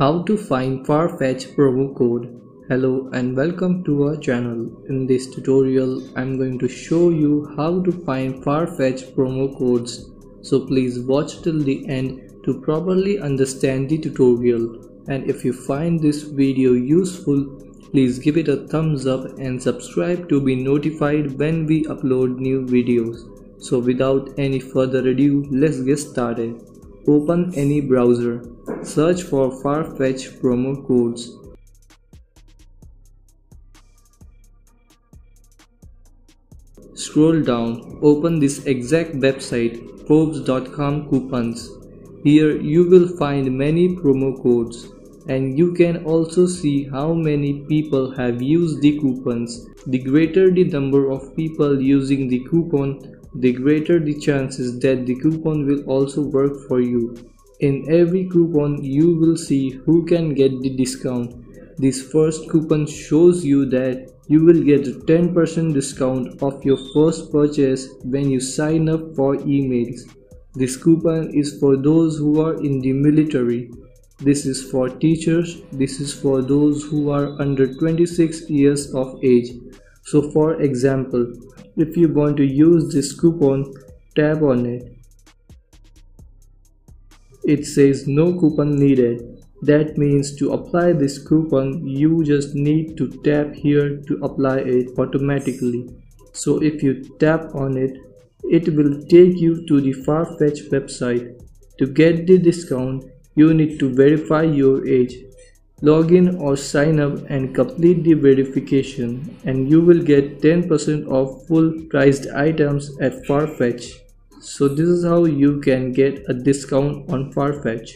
How to find Farfetch promo code. Hello and welcome to our channel. In this tutorial I'm going to show you how to find Farfetch promo codes. So please watch till the end to properly understand the tutorial. And if you find this video useful, please give it a thumbs up and subscribe to be notified when we upload new videos. So without any further ado, let's get started. Open any browser. Search for Farfetch promo codes. Scroll down, open this exact website, Forbes.com coupons. Here you will find many promo codes, and you can also see how many people have used the coupons. The greater the number of people using the coupon, the greater the chances that the coupon will also work for you. In every coupon you will see who can get the discount. This first coupon shows you that you will get a 10% discount of your first purchase when you sign up for emails. This coupon is for those who are in the military. This is for teachers. This is for those who are under 26 years of age. So for example, if you want to use this coupon, tap on it. It says no coupon needed. That means to apply this coupon, you just need to tap here to apply it automatically. So if you tap on it, it will take you to the Farfetch website. To get the discount, you need to verify your age. Log in or sign up and complete the verification, and you will get 10% off full priced items at Farfetch. So this is how you can get a discount on Farfetch.